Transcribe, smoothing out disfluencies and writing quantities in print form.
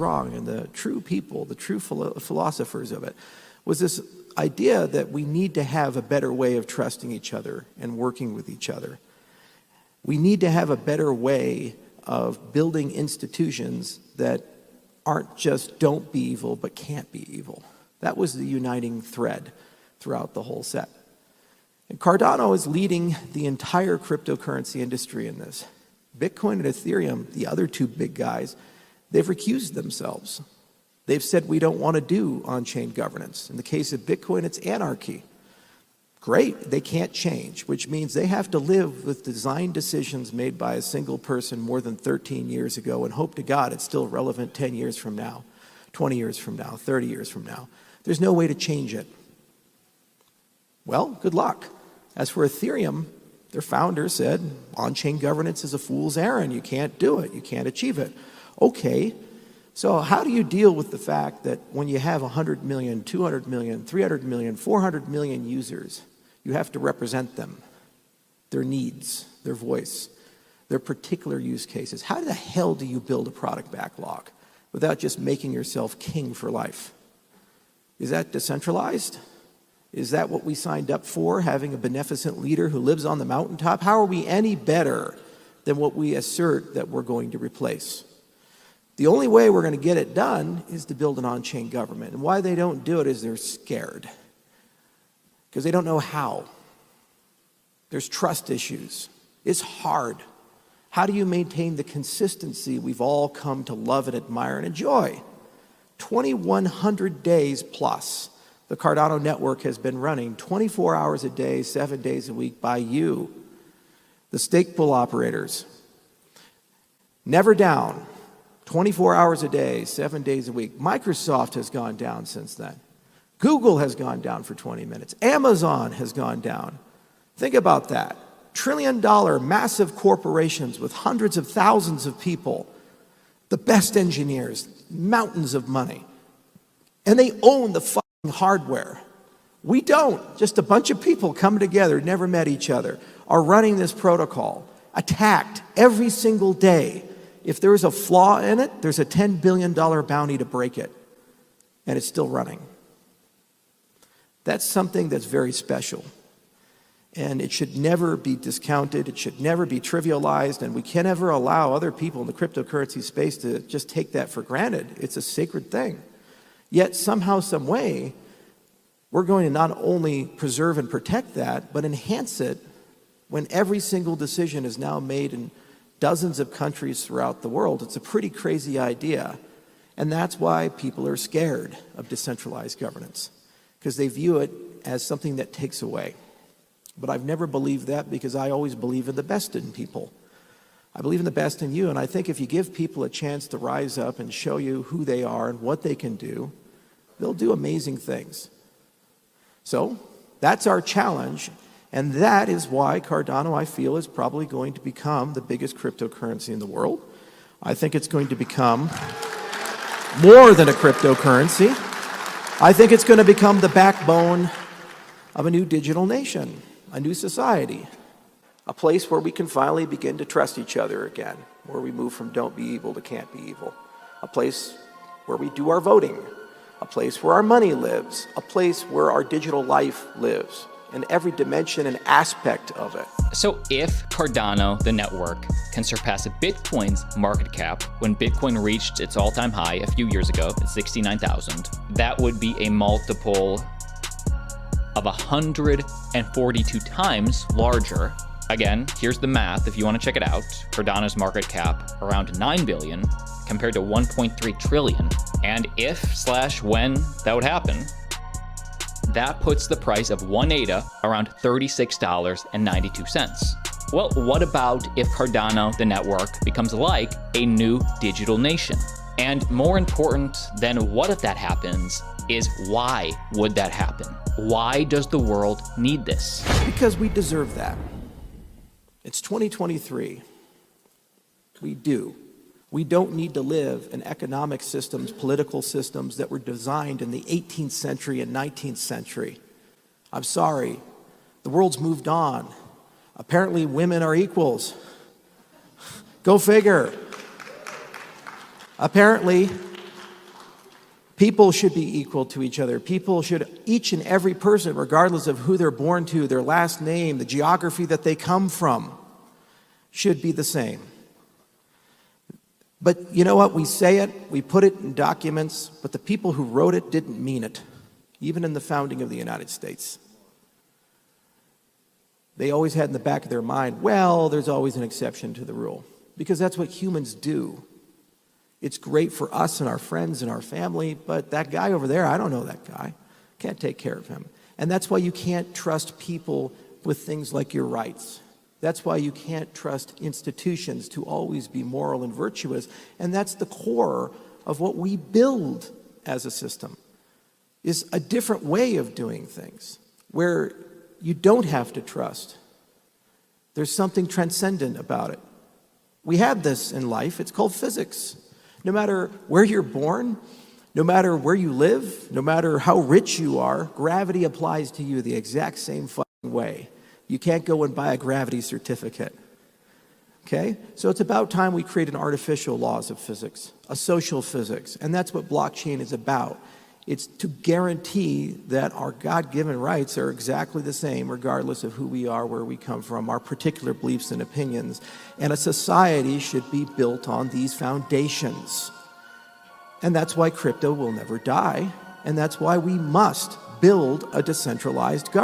wrong, and the true people, the true philosophers of it, was this idea that we need to have a better way of trusting each other and working with each other. We need to have a better way of building institutions that aren't just don't be evil, but can't be evil. That was the uniting thread throughout the whole set. And Cardano is leading the entire cryptocurrency industry in this. Bitcoin and Ethereum, the other two big guys, they've recused themselves. They've said we don't want to do on-chain governance. In the case of Bitcoin, it's anarchy. Great, they can't change, which means they have to live with design decisions made by a single person more than 13 years ago and hope to God it's still relevant 10 years from now, 20 years from now, 30 years from now. There's no way to change it. Well, good luck. As for Ethereum, their founder said, on-chain governance is a fool's errand. You can't do it. You can't achieve it. Okay, so how do you deal with the fact that when you have 100 million, 200 million, 300 million, 400 million users, you have to represent them, their needs, their voice, their particular use cases? How the hell do you build a product backlog without just making yourself king for life? Is that decentralized? Is that what we signed up for, having a beneficent leader who lives on the mountaintop? How are we any better than what we assert that we're going to replace? The only way we're going to get it done is to build an on-chain government. And why they don't do it is they're scared. Because they don't know how. There's trust issues. It's hard. How do you maintain the consistency we've all come to love and admire and enjoy? 2,100 days plus. The Cardano network has been running 24 hours a day, 7 days a week by you, the stake pool operators. Never down, 24 hours a day, 7 days a week. Microsoft has gone down since then. Google has gone down for 20 minutes. Amazon has gone down. Think about that. $1 trillion massive corporations with hundreds of thousands of people, the best engineers, mountains of money, and they own the hardware. We don't. Just a bunch of people come together, never met each other, are running this protocol, attacked every single day. If there's a flaw in it, there's a $10 billion bounty to break it, and it's still running. That's something that's very special, and it should never be discounted. It should never be trivialized, and we can never allow other people in the cryptocurrency space to just take that for granted. It's a sacred thing. Yet somehow, some way, we're going to not only preserve and protect that, but enhance it when every single decision is now made in dozens of countries throughout the world. It's a pretty crazy idea. And that's why people are scared of decentralized governance, because they view it as something that takes away. But I've never believed that, because I always believe in the best in people. I believe in the best in you, and I think if you give people a chance to rise up and show you who they are and what they can do, they'll do amazing things. So that's our challenge, and that is why Cardano, I feel, is probably going to become the biggest cryptocurrency in the world. I think it's going to become more than a cryptocurrency. I think it's going to become the backbone of a new digital nation, a new society, a place where we can finally begin to trust each other again, where we move from don't be evil to can't be evil, a place where we do our voting, a place where our money lives, a place where our digital life lives, in every dimension and aspect of it. So if Cardano, the network, can surpass Bitcoin's market cap when Bitcoin reached its all-time high a few years ago at 69,000, that would be a multiple of 142 times larger. Again, here's the math if you want to check it out. Cardano's market cap around 9 billion compared to 1.3 trillion. And if/when that would happen, that puts the price of one ADA around $36.92. Well, what about if Cardano, the network, becomes like a new digital nation? And more important than what if that happens is why would that happen? Why does the world need this? Because we deserve that. It's 2023. We do. We don't need to live in economic systems, political systems that were designed in the 18th century and 19th century. I'm sorry. The world's moved on. Apparently women are equals. Go figure. Apparently People should be equal to each other. People should, each and every person, regardless of who they're born to, their last name, the geography that they come from, should be the same. But you know what? We say it, we put it in documents, but the people who wrote it didn't mean it, even in the founding of the United States. They always had in the back of their mind, well, there's always an exception to the rule, because that's what humans do. It's great for us and our friends and our family, but that guy over there, I don't know that guy. Can't take care of him. And that's why you can't trust people with things like your rights. That's why you can't trust institutions to always be moral and virtuous. And that's the core of what we build as a system, is a different way of doing things, where you don't have to trust. There's something transcendent about it. We have this in life. It's called physics. No matter where you're born, no matter where you live, no matter how rich you are, gravity applies to you the exact same fucking way. You can't go and buy a gravity certificate. Okay? So it's about time we create an artificial laws of physics, a social physics, and that's what blockchain is about. It's to guarantee that our God-given rights are exactly the same regardless of who we are, where we come from, our particular beliefs and opinions. And a society should be built on these foundations. And that's why crypto will never die. And that's why we must build a decentralized government.